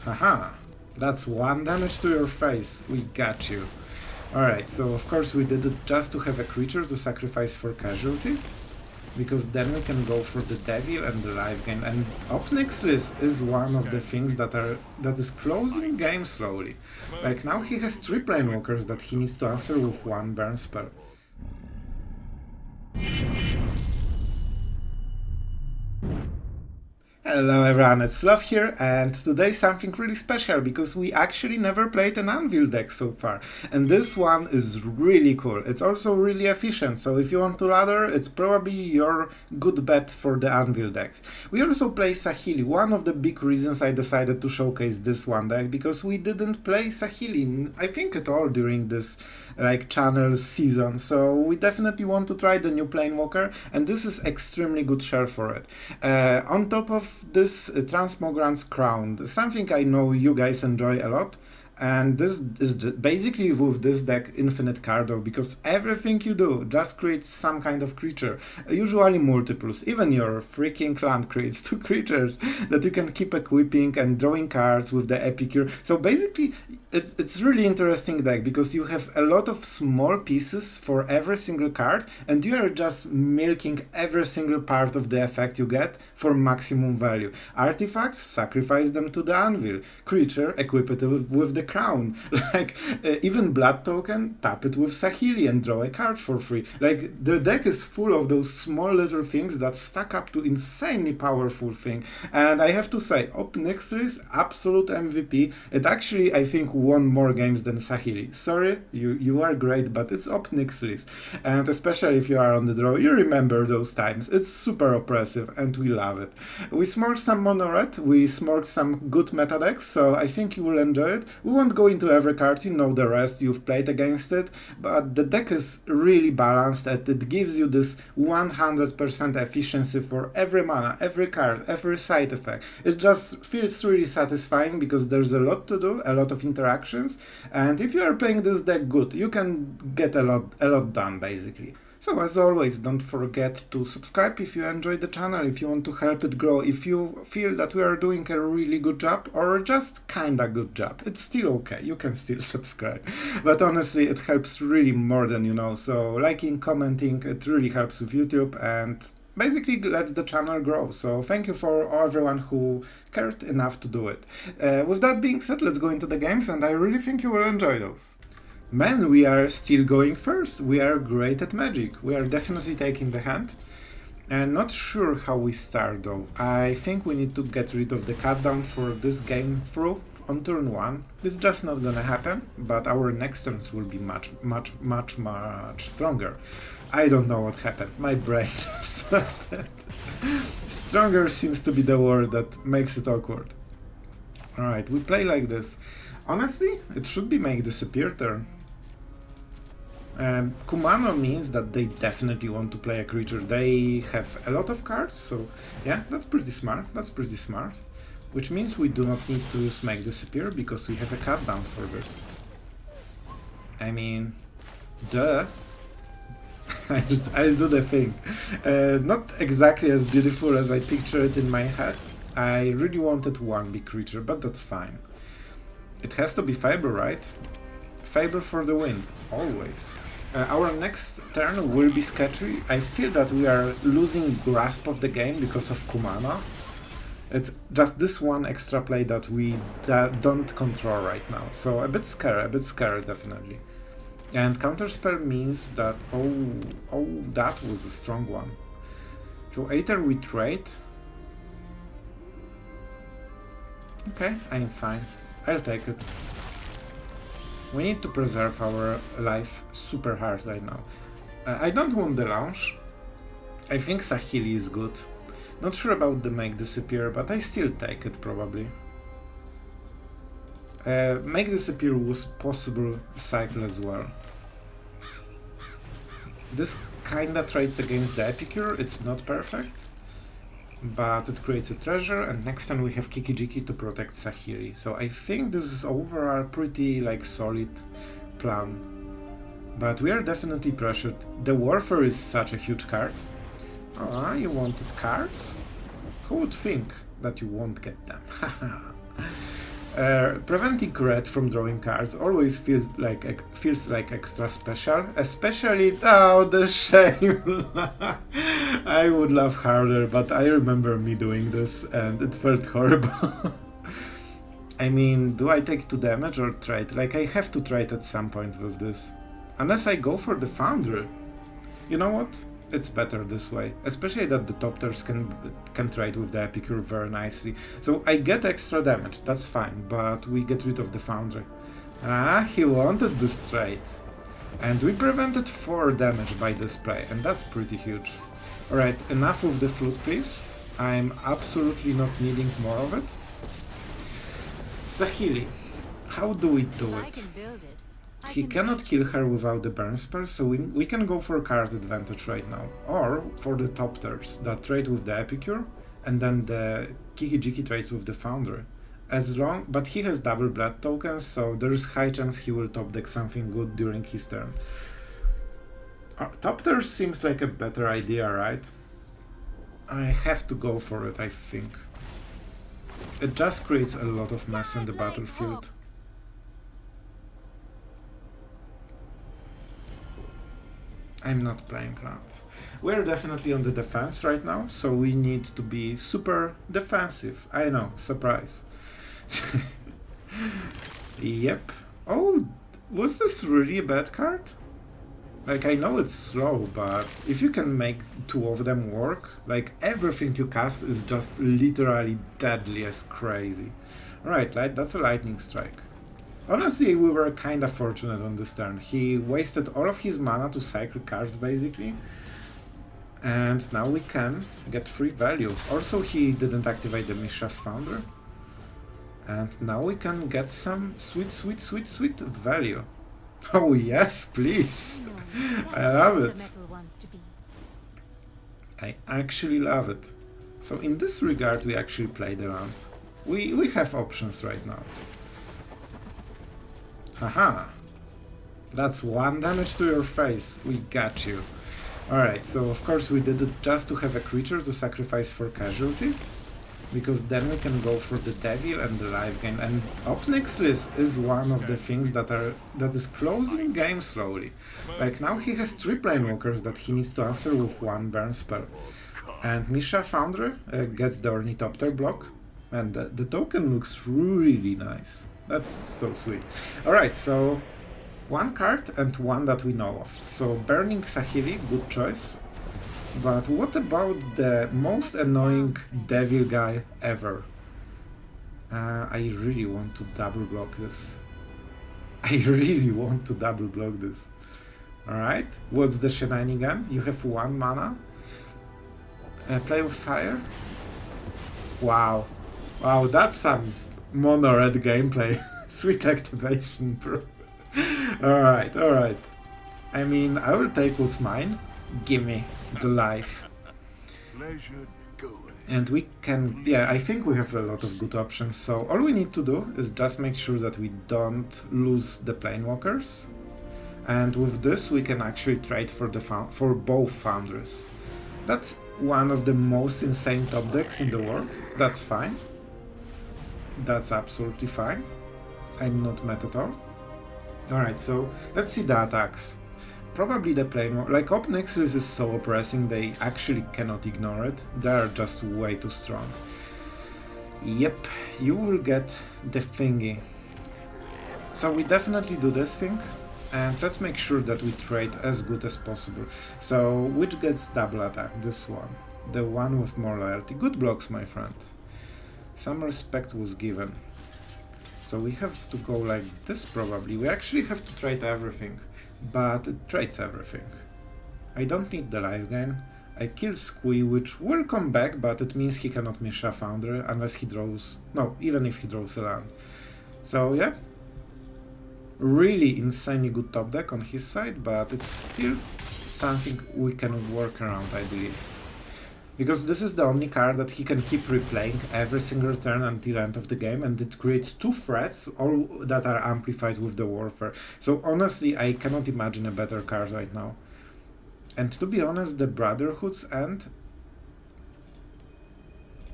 Haha, that's 1 damage to your face. We got you. Alright, so of course we did it just to have a creature to sacrifice for casualty, because then we can go for the devil and the life gain. And Ob Nixilis is one of the things that is closing game slowly. Like now he has 3 planewalkers that he needs to answer with 1 burn spell. Hello everyone, it's Sloth here, and today something really special because we actually never played an Anvil deck so far. And this one is really cool. It's also really efficient, so if you want to ladder, it's probably your good bet for the Anvil decks. We also play Saheeli. One of the big reasons I decided to showcase this one deck, because we didn't play Saheeli, I think, at all during this channel season, so we definitely want to try the new Planewalker, and this is extremely good share for it. On top of this, Transmogrant Crown, something I know you guys enjoy a lot. And this is basically with this deck infinite card though, because everything you do just creates some kind of creature, usually multiples. Even your freaking land creates 2 creatures that you can keep equipping and drawing cards with the Epicure. So basically it's really interesting deck because you have a lot of small pieces for every single card, and you are just milking every single part of the effect you get for maximum value. Artifacts, sacrifice them to the anvil. Creature, equip it with the crown. Even blood token, tap it with Saheeli and draw a card for free. The deck is full of those small little things that stack up to insanely powerful thing. And I have to say, Ob Nixilis, absolute MVP. It actually, I think, won more games than Saheeli. Sorry, you are great, but it's Ob Nixilis. And especially if you are on the draw, you remember those times. It's super oppressive and we love it. We smorked some mono red, we smorked some good meta decks, so I think you will enjoy it. We won't go into every card, you know the rest, you've played against it, but the deck is really balanced and it gives you this 100% efficiency for every mana, every card, every side effect. It just feels really satisfying because there's a lot to do, a lot of interactions, and if you are playing this deck good, you can get a lot done basically. So as always, don't forget to subscribe if you enjoy the channel, if you want to help it grow, if you feel that we are doing a really good job or just kinda good job. It's still okay, you can still subscribe. But honestly, it helps really more than you know, so liking, commenting, it really helps with YouTube and basically lets the channel grow. So thank you for everyone who cared enough to do it. With that being said, let's go into the games and I really think you will enjoy those. Man, we are still going first. We are great at magic. We are definitely taking the hand. And not sure how we start though. I think we need to get rid of the cut down for this game through on turn 1. It's just not gonna happen, but our next turns will be much stronger. I don't know what happened. My brain just started. Stronger seems to be the word that makes it awkward. Alright, we play like this. Honestly, it should be make disappear turn. Kumano means that they definitely want to play a creature. They have a lot of cards, so yeah, that's pretty smart. Which means we do not need to use Make Disappear because we have a cut down for this. I mean, duh. I'll do the thing. Not exactly as beautiful as I picture it in my head. I really wanted one big creature, but that's fine. It has to be Fable, right? Fable for the win, always. Our next turn will be sketchy. I feel that we are losing grasp of the game because of Kumano. It's just this one extra play that we don't control right now. So a bit scary definitely. And counterspell means that, oh, that was a strong one. So either we trade. Okay, I'm fine. I'll take it. We need to preserve our life super hard right now. I don't want the launch. I think Saheeli is good. Not sure about the Make Disappear, but I still take it probably. Make Disappear was possible cycle as well. This kinda trades against the Epicure, it's not perfect. But it creates a treasure, and next time we have Kiki-Jiki to protect Saheeli. So I think this is overall pretty solid plan. But we are definitely pressured. The Warfare is such a huge card. Oh, you wanted cards? Who would think that you won't get them? Preventing red from drawing cards always feels like extra special, especially oh the shame. I would love harder, but I remember me doing this and it felt horrible. I mean, do I take 2 damage or trade? Like, I have to trade at some point with this. Unless I go for the Foundry. You know what? It's better this way. Especially that the Topters can trade with the Epicure very nicely. So I get extra damage, that's fine, but we get rid of the Foundry. Ah, he wanted this trade. And we prevented 4 damage by this play, and that's pretty huge. Alright, enough with the Flute, please. I'm absolutely not needing more of it. Saheeli, how do we do it? He cannot kill her without the burn spell, so we can go for card advantage right now. Or for the Topters that trade with the Epicure, and then the Kiki-Jiki trades with the Foundry. But he has double blood tokens, so there is high chance he will top deck something good during his turn. Topters seems like a better idea, right? I have to go for it, I think. It just creates a lot of mess in the battlefield. I'm not playing lands. We're definitely on the defense right now, so we need to be super defensive. I know, surprise. Yep. Oh, was this really a bad card? Like, I know it's slow, but if you can make 2 of them work, like, everything you cast is just literally deadly as crazy. Alright, that's a lightning strike. Honestly, we were kinda fortunate on this turn. He wasted all of his mana to cycle cards, basically. And now we can get free value. Also, he didn't activate the Mishra's Founder. And now we can get some sweet value. Oh yes, please! I love it. I actually love it. So in this regard, we actually play the round. We have options right now. Haha! That's 1 damage to your face. We got you. Alright, so of course we did it just to have a creature to sacrifice for casualty. Because then we can go for the Devil and the life gain. And Ob Nixilis is one of the things that is closing game slowly. Like now he has 3 Planewalkers that he needs to answer with 1 burn spell. And Mishra Foundry gets the Ornithopter block. And the token looks really nice. That's so sweet. Alright, so 1 card and 1 that we know of. So Burning Saheeli, good choice. But what about the most annoying devil guy ever? I really want to double block this. I really want to double block this. Alright, what's the shenanigan? You have 1 mana. Play with fire. Wow. Wow, that's some mono red gameplay. Sweet activation, bro. Alright, alright. I mean, I will take what's mine. Gimme the life. And we can, yeah, I think we have a lot of good options, so all we need to do is just make sure that we don't lose the Planewalkers. And with this we can actually trade for both Foundries. That's one of the most insane top decks in the world. That's fine. That's absolutely fine. I'm not mad at all. Alright, so let's see the attacks. Probably the Planewalker, like Ob Nixilis is so oppressing, they actually cannot ignore it. They are just way too strong. Yep, you will get the thingy. So we definitely do this thing, and let's make sure that we trade as good as possible. So, which gets double attack? This one. The one with more loyalty. Good blocks, my friend. Some respect was given. So we have to go like this probably. We actually have to trade everything. But it trades everything. I don't need the life gain. I kill Squee, which will come back, but it means he cannot Mishra Foundry unless he draws... No, even if he draws a land. So yeah. Really insanely good top deck on his side, but it's still something we can work around, I believe. Because this is the only card that he can keep replaying every single turn until end of the game, and it creates 2 threats, all that are amplified with the Warfare. So honestly, I cannot imagine a better card right now. And to be honest, the Brotherhood's End...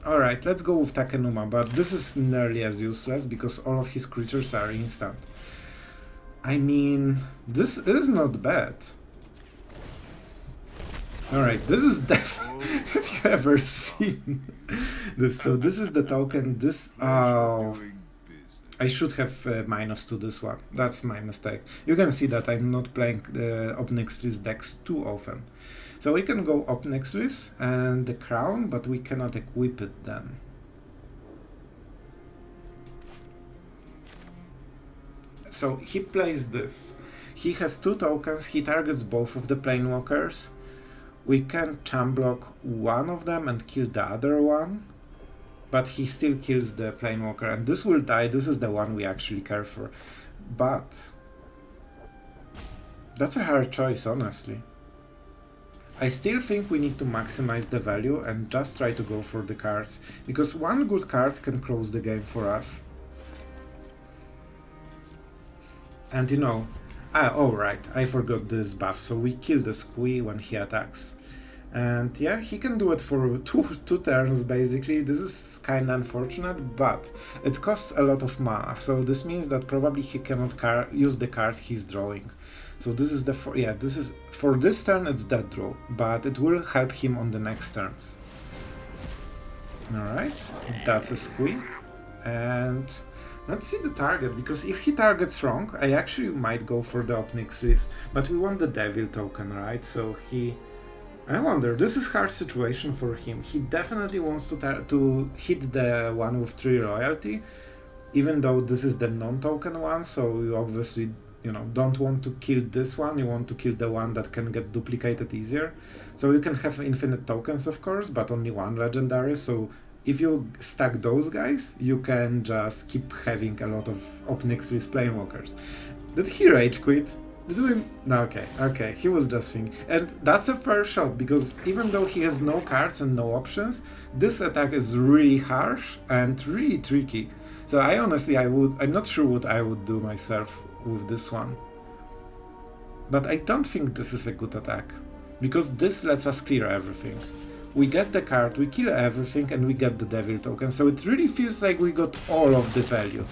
Alright, let's go with Takenuma, but this is nearly as useless because all of his creatures are instant. I mean, this is not bad. Alright, this is definitely... Have you ever seen this? So this is the token, this... Oh... I should have minus to this one. That's my mistake. You can see that I'm not playing the Ob Nixilis decks too often. So we can go Ob Nixilis and the Crown, but we cannot equip it then. So he plays this. He has 2 tokens, he targets both of the Planewalkers. We can champ block one of them and kill the other one. But he still kills the Planewalker, and this will die. This is the one we actually care for. But that's a hard choice, honestly. I still think we need to maximize the value and just try to go for the cards, because one good card can close the game for us. And you know, oh right, I forgot this buff, so we kill the Squee when he attacks. And yeah, he can do it for two turns basically. This is kinda unfortunate, but it costs a lot of mana, so this means that probably he cannot use the card he's drawing. So this is the this is for this turn it's dead draw, but it will help him on the next turns. Alright, that's a Squee. And let's see the target, because if he targets wrong, I actually might go for the Ob Nixilis, but we want the Devil token, right? So I wonder, this is hard situation for him. He definitely wants to hit the one with 3 royalty, even though this is the non-token one, so you obviously, you know, don't want to kill this one, you want to kill the one that can get duplicated easier. So you can have infinite tokens, of course, but only 1 legendary, so if you stack those guys, you can just keep having a lot of Ob Nixilis Planewalkers. Did he rage quit? Did we... No, okay, he was just thinking. And that's a fair shot, because even though he has no cards and no options, this attack is really harsh and really tricky. So I honestly, I'm not sure what I would do myself with this one. But I don't think this is a good attack, because this lets us clear everything. We get the card, we kill everything, and we get the Devil token, so it really feels like we got all of the value.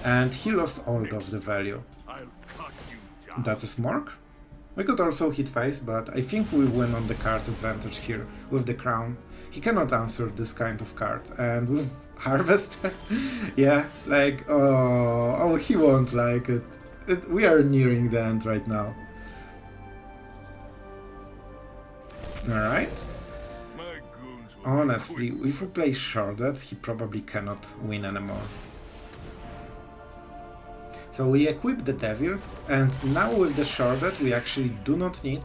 And he lost all of the value. That's a Smork. We could also hit face, but I think we win on the card advantage here with the Crown. He cannot answer this kind of card, and with Harvest, yeah, like, oh, he won't like it. We are nearing the end right now. Alright. Honestly, if we play Sheoldred, he probably cannot win anymore. So we equip the Devil, and now with the Sheoldred we actually do not need...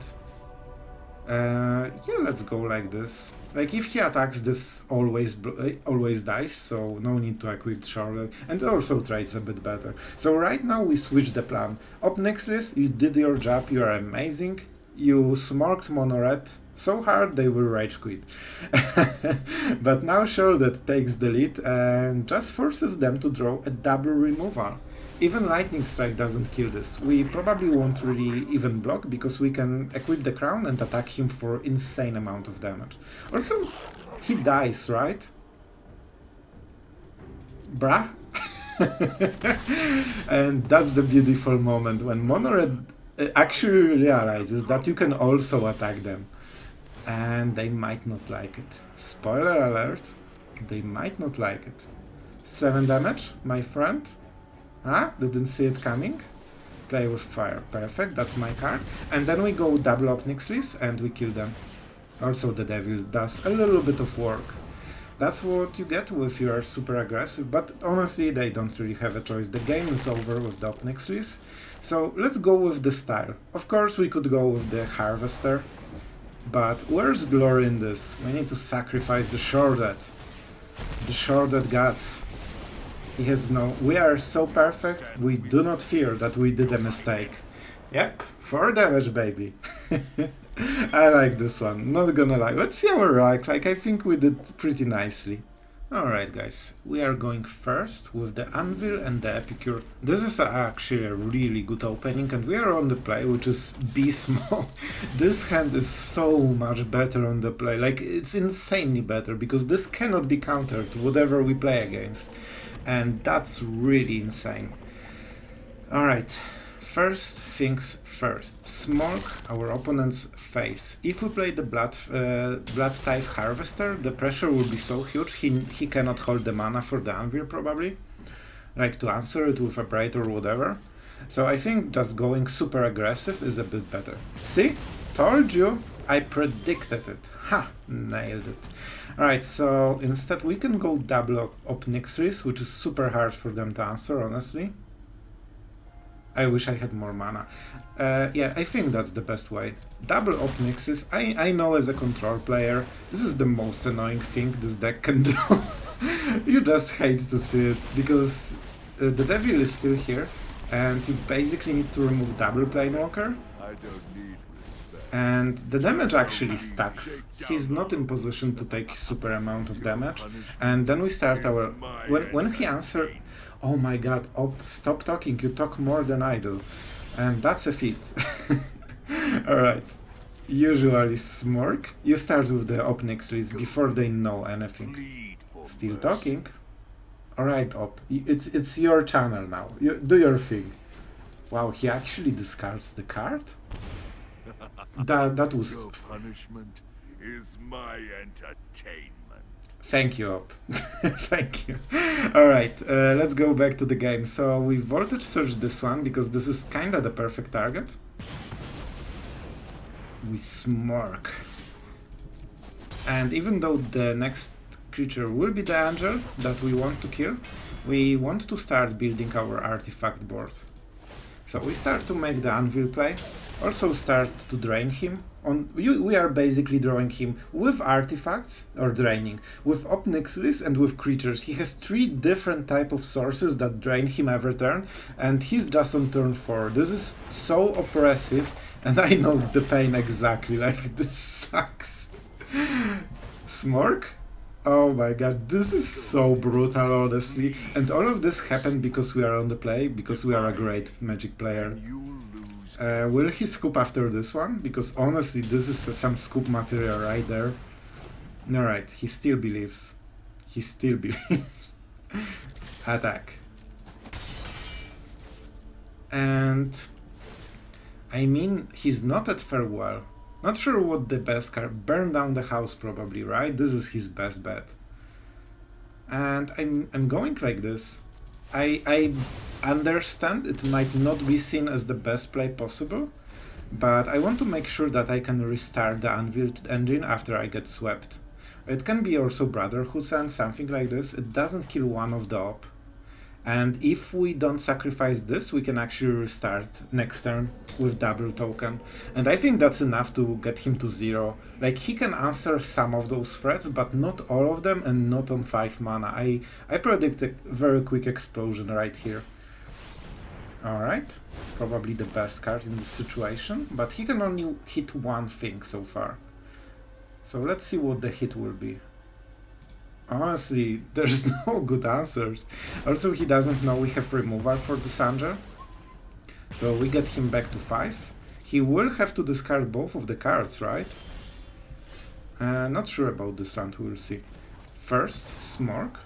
yeah, let's go like this. Like, if he attacks, this always dies, so no need to equip Sheoldred, and also trades a bit better. So right now we switch the plan. Ob Nixilis, you did your job, you are amazing. You smorked Mono Red so hard they will rage quit. But now Sheoldred takes the lead and just forces them to draw a double removal. Even Lightning Strike doesn't kill this. We probably won't really even block, because we can equip the Crown and attack him for insane amount of damage. Also, he dies, right? Bruh? And that's the beautiful moment when Mono Red actually realizes that you can also attack them. And they might not like it. Spoiler alert, they might not like it. 7 damage, my friend. Huh? Didn't see it coming? Play with fire. Perfect, that's my card. And then we go double Ob Nixilis and we kill them. Also the Devil does a little bit of work. That's what you get if you are super aggressive, but honestly they don't really have a choice. The game is over with the Ob Nixilis. So let's go with the style. Of course we could go with the Harvester, but where's glory in this? We need to sacrifice the Sheoldred. The Sheoldred gods. He has no... We are so perfect, we do not fear that we did a mistake. Yep, 4 damage, baby. I like this one, not gonna lie. Let's see our rank, like, I think we did pretty nicely. Alright guys, we are going first with the Anvil and the Epicure. This is actually a really good opening and we are on the play, which is B small. This hand is so much better on the play, like it's insanely better, because this cannot be countered whatever we play against. And that's really insane. Alright, first things first. Smoke our opponent's face. If we play the blood type Harvester, the pressure will be so huge he cannot hold the mana for the Anvil probably, like to answer it with a Bright or whatever. So I think just going super aggressive is a bit better. See? Told you! I predicted it. Ha! Nailed it. Alright, so instead we can go double Ob Nixilis, which is super hard for them to answer, honestly. I wish I had more mana. Yeah, I think that's the best way. Double Ob Nixilis. I know as a control player, this is the most annoying thing this deck can do. You just hate to see it, because the devil is still here, and you basically need to remove double Planewalker. And the damage actually stacks. He's not in position to take super amount of damage. And then we start our... When he answers... Oh my god, Ob, stop talking, you talk more than I do. And that's a feat. Alright. Usually Smork. You start with the Ob Nixilis before they know anything. Still talking. Alright, Ob, it's your channel now. Do your thing. Wow, he actually discards the card? That was... Punishment is my entertainment. Thank you, Ob. Thank you. Alright, let's go back to the game. So we voltage surge this one, because this is kinda the perfect target. We Smork. And even though the next creature will be the angel that we want to kill, we want to start building our artifact board. So we start to make the Anvil play, also start to drain him. We are basically drawing him with artifacts, or draining, with Ob Nixilis and with creatures. He has 3 different type of sources that drain him every turn, and he's just on turn 4. This is so oppressive, and I know the pain exactly, like this sucks. Smork? Oh my god, this is so brutal, honestly. And all of this happened because we are on the play, because we are a great Magic player. Will he scoop after this one? Because honestly, this is some scoop material right there. Alright, he still believes. He still believes. Attack. And... I mean, he's not at farewell. Not sure what the best card... Burn down the house probably, right? This is his best bet. And I'm going like this. I understand it might not be seen as the best play possible, but I want to make sure that I can restart the Anvil engine after I get swept. It can be also Brotherhood Sand, something like this. It doesn't kill one of the Ob. And if we don't sacrifice this, we can actually restart next turn with double token. And I think that's enough to get him to 0. Like, he can answer some of those threats, but not all of them, and not on 5 mana. I predict a very quick explosion right here. Alright, probably the best card in this situation, but he can only hit one thing so far. So let's see what the hit will be. Honestly, there's no good answers. Also, he doesn't know we have removal for the Sanger. So we get him back to 5. He will have to discard both of the cards, right? Not sure about this round, we'll see. First, Smork.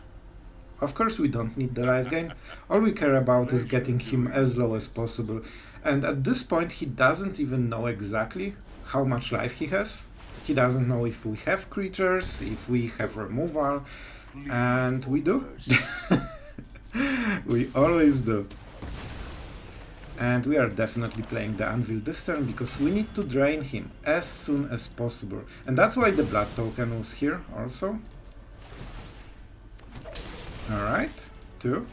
Of course we don't need the life gain. All we care about is getting him as low as possible. And at this point he doesn't even know exactly how much life he has. He doesn't know if we have creatures, if we have removal, and we do. We always do. And we are definitely playing the Anvil this turn, because we need to drain him as soon as possible. And that's why the blood token was here also. Alright, 2.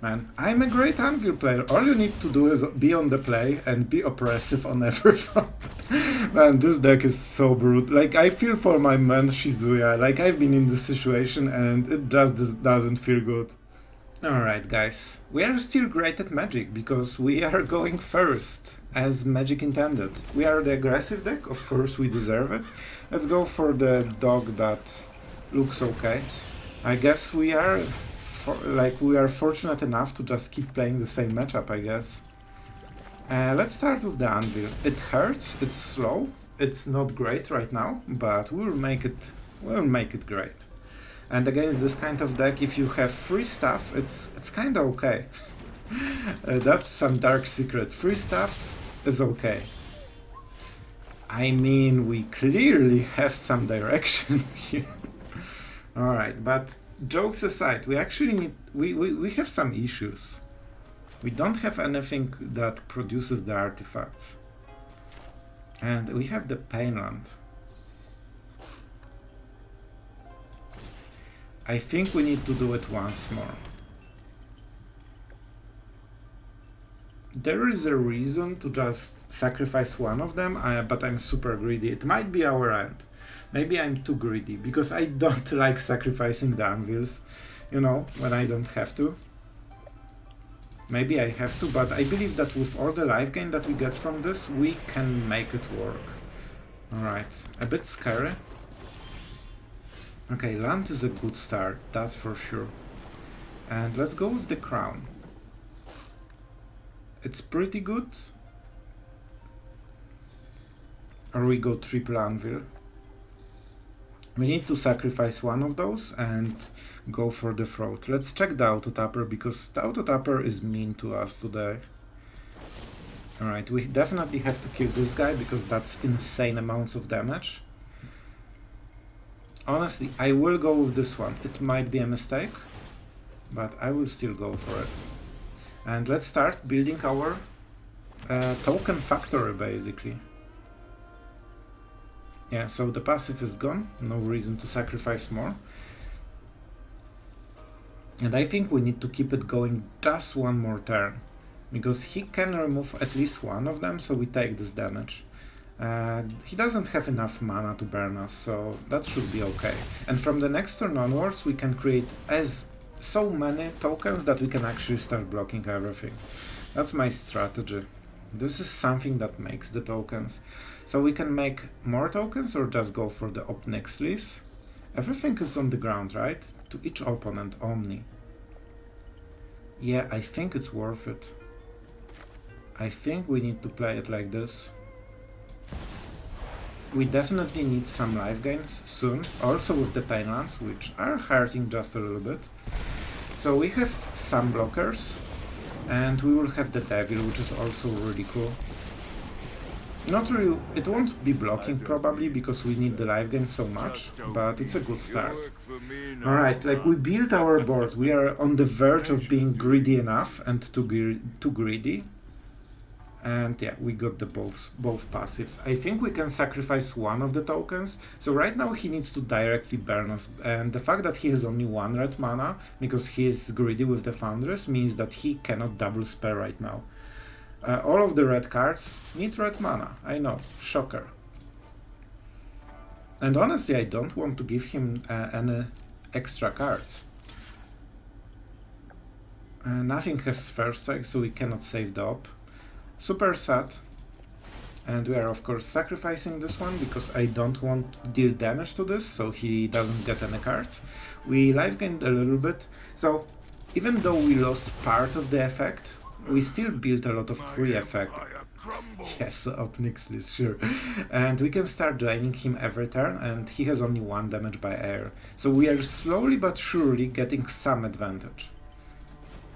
Man, I'm a great Anvil player. All you need to do is be on the play and be oppressive on everyone. Man, this deck is so brutal. Like, I feel for my man Shizuya. Like, I've been in this situation and it just doesn't feel good. Alright, guys. We are still great at Magic because we are going first, as Magic intended. We are the aggressive deck, of course we deserve it. Let's go for the dog that looks okay. I guess we are we are fortunate enough to just keep playing the same matchup, I guess. Let's start with the Anvil. It hurts, it's slow, it's not great right now, but we'll make it great. And against this kind of deck, if you have free stuff, it's kinda okay. That's some dark secret. Free stuff is okay. I mean, we clearly have some direction here. Alright, but jokes aside, we actually need... we have some issues. We don't have anything that produces the artifacts. And we have the Painland. I think we need to do it once more. There is a reason to just sacrifice one of them, but I'm super greedy. It might be our end. Maybe I'm too greedy, because I don't like sacrificing the anvils, you know, when I don't have to. Maybe I have to, but I believe that with all the life gain that we get from this, we can make it work. Alright, a bit scary. Okay, land is a good start, that's for sure. And let's go with the crown. It's pretty good. Or we go triple anvil. We need to sacrifice one of those and go for the throat. Let's check the auto-tapper, because the auto-tapper is mean to us today. Alright, we definitely have to kill this guy, because that's insane amounts of damage. Honestly, I will go with this one. It might be a mistake, but I will still go for it. And let's start building our token factory, basically. Yeah, so the passive is gone, no reason to sacrifice more. And I think we need to keep it going just one more turn, because he can remove at least one of them, so we take this damage. He doesn't have enough mana to burn us, so that should be okay. And from the next turn onwards, we can create so many tokens that we can actually start blocking everything. That's my strategy. This is something that makes the tokens. So we can make more tokens or just go for the Ob Nixilis. Everything is on the ground, right? To each opponent only. Yeah, I think it's worth it. I think we need to play it like this. We definitely need some life gains soon, also with the Painlands, which are hurting just a little bit. So we have some blockers, and we will have the Devil, which is also really cool. Not really, it won't be blocking probably, because we need the life gain so much, but it's a good start. Alright, like we built our board, we are on the verge of being greedy enough and too greedy. And yeah, we got the both passives. I think we can sacrifice one of the tokens. So right now he needs to directly burn us. And the fact that he has only one red mana, because he is greedy with the Foundress, means that he cannot double spell right now. All of the red cards need red mana. I know, shocker. And honestly, I don't want to give him any extra cards. Nothing has first strike, so we cannot save the op. Super sad, and we are of course sacrificing this one because I don't want to deal damage to this, so he doesn't get any cards. We life gained a little bit, so even though we lost part of the effect, we still built a lot of free effect. Yes, Ob Nixilis, sure. And we can start draining him every turn, and he has only 1 damage by air. So we are slowly but surely getting some advantage.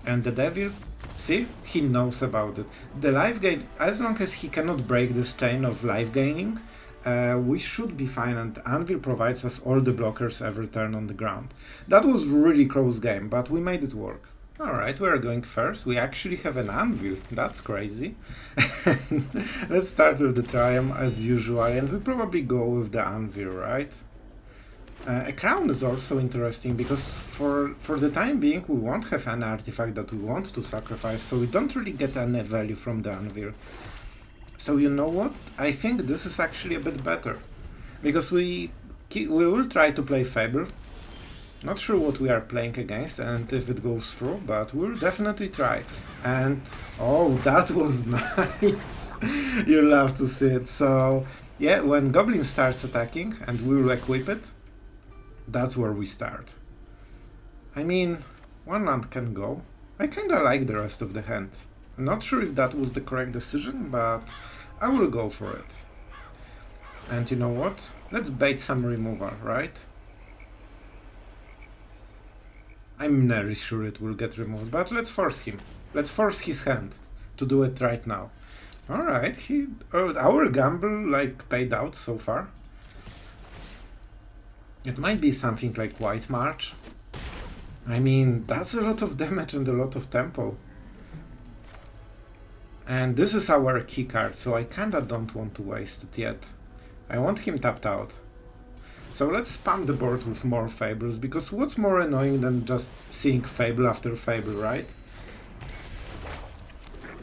And the Devil, see, he knows about it. The life gain, as long as he cannot break this chain of life gaining, we should be fine, and Anvil provides us all the blockers every turn on the ground. That was really close game, but we made it work. Alright, we are going first. We actually have an Anvil, that's crazy. Let's start with the Triumph as usual, and we probably go with the Anvil, right? A crown is also interesting, because for the time being we won't have an artifact that we want to sacrifice, so we don't really get any value from the anvil. So you know what? I think this is actually a bit better, because we will try to play Fable. Not sure what we are playing against and if it goes through, but we'll definitely try. And oh, that was nice! You love to see it. So yeah, when Goblin starts attacking and we will equip it, that's where we start. I mean, one land can go. I kinda like the rest of the hand. I'm not sure if that was the correct decision, but I will go for it. And you know what? Let's bait some removal, right? I'm nearly sure it will get removed, but let's force him. Let's force his hand to do it right now. Alright, our gamble like paid out so far. It might be something like White March. I mean, that's a lot of damage and a lot of tempo. And this is our key card, so I kinda don't want to waste it yet. I want him tapped out. So let's spam the board with more Fables, because what's more annoying than just seeing Fable after Fable, right?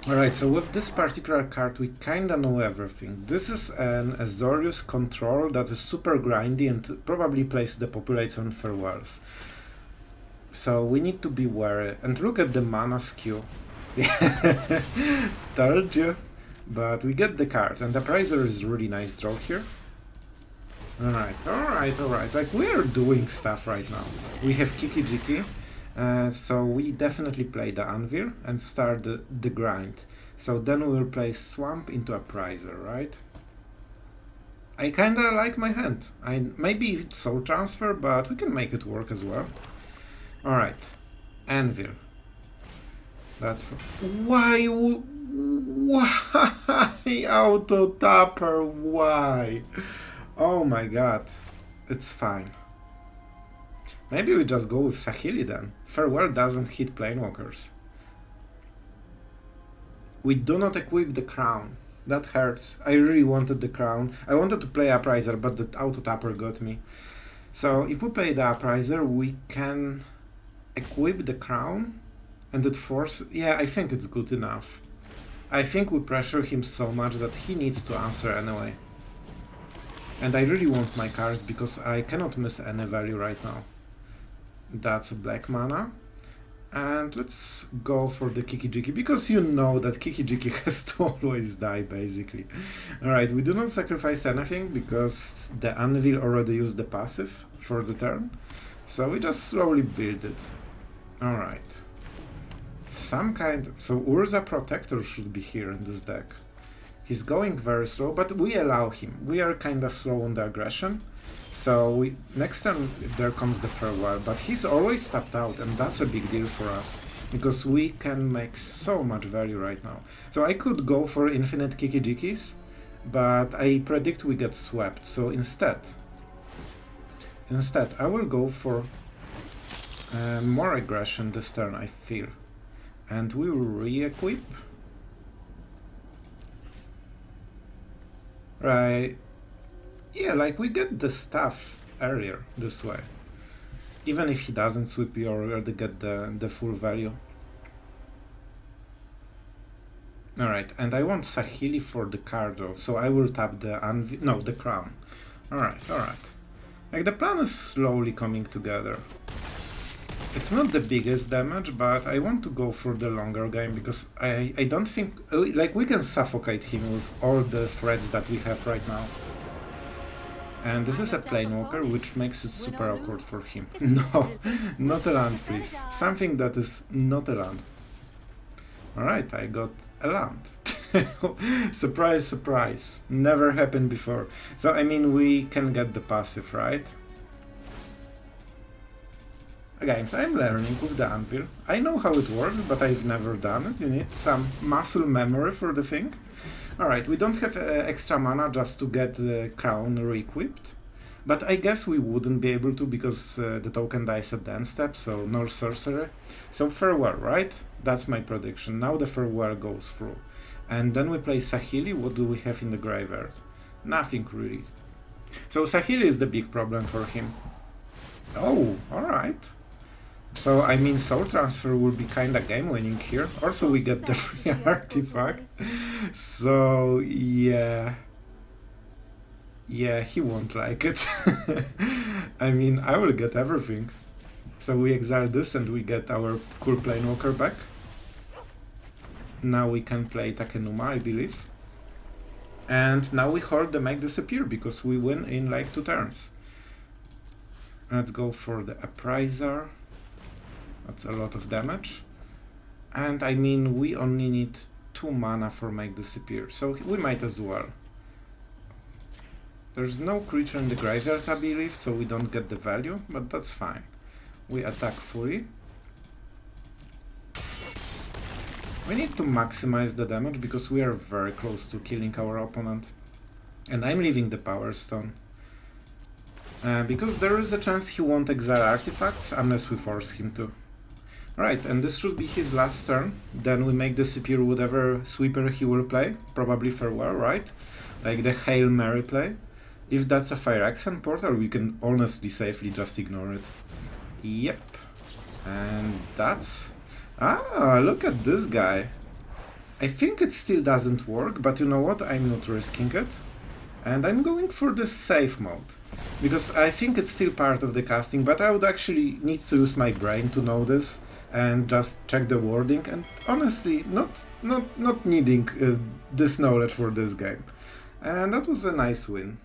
Alright, so with this particular card we kinda know everything. This is an Azorius control that is super grindy and probably plays the populates on farewells. So we need to be wary. And look at the mana skew. Told you. But we get the card, and the Appraiser is really nice draw here. Alright. Like, we are doing stuff right now. We have Kiki Jiki, so we definitely play the Anvil and start the grind. So then we will play Swamp into Appraiser, right? I kinda like my hand. Maybe it's Soul Transfer, but we can make it work as well. Alright. Anvil. That's why auto tapper? Why? Oh my god, it's fine. Maybe we just go with Saheeli then. Farewell doesn't hit Planewalkers. We do not equip the crown. That hurts. I really wanted the crown. I wanted to play Appraiser, but the auto tapper got me. So if we play the Appraiser, we can equip the crown and it forces... Yeah, I think it's good enough. I think we pressure him so much that he needs to answer anyway. And I really want my cards because I cannot miss any value right now. That's a black mana. And let's go for the Kiki Jiki, because you know that Kiki Jiki has to always die, basically. Alright, we do not sacrifice anything because the Anvil already used the passive for the turn. So we just slowly build it. Alright. Some kind... So Urza Protector should be here in this deck. He's going very slow, but we allow him. We are kinda slow on the aggression. So next time there comes the farewell, but he's always tapped out, and that's a big deal for us, because we can make so much value right now. So I could go for infinite Kiki Jikis, but I predict we get swept, so instead I will go for more aggression this turn, I feel. And we will re-equip. Right. Yeah, like we get the stuff earlier this way. Even if he doesn't sweep, you already get the full value. Alright, and I want Saheeli for the Cardo, so I will tap the Anvil, no, the Crown. Alright. Like, the plan is slowly coming together. It's not the biggest damage, but I want to go for the longer game, because I don't think... Like, we can suffocate him with all the threats that we have right now. And this is a Planewalker, which makes it super awkward for him. No, not a land, please. Something that is not a land. Alright, I got a land. Surprise, surprise. Never happened before. So, I mean, we can get the passive, right? Games, I'm learning with the Anvil. I know how it works, but I've never done it. You need some muscle memory for the thing. Alright, we don't have extra mana just to get the crown re-equipped. But I guess we wouldn't be able to because the token dies at the end step, so no sorcery. So farewell, right? That's my prediction. Now the farewell goes through. And then we play Saheeli. What do we have in the graveyard? Nothing really. So Saheeli is the big problem for him. Oh, alright. So, I mean, Soul Transfer will be kinda game-winning here. Also, we get the free artifact. So, yeah. Yeah, he won't like it. I mean, I will get everything. So we exile this and we get our cool Planewalker back. Now we can play Takenuma, I believe. And now we hold the Make Disappear, because we win in like 2 turns. Let's go for the Appraiser. That's a lot of damage. And I mean, we only need 2 mana for make disappear, so we might as well. There's no creature in the graveyard, I believe, so we don't get the value, but that's fine. We attack fully. We need to maximize the damage because we are very close to killing our opponent. And I'm leaving the Power Stone. Because there is a chance he won't exile artifacts unless we force him to. Right, and this should be his last turn. Then we make disappear whatever sweeper he will play. Probably Farewell, right? Like the Hail Mary play. If that's a Phyrexian Portal, we can honestly safely just ignore it. Yep. And that's... Ah, look at this guy. I think it still doesn't work, but you know what? I'm not risking it. And I'm going for the safe mode. Because I think it's still part of the casting, but I would actually need to use my brain to know this and just check the wording, and honestly not needing this knowledge for this game. And that was a nice win.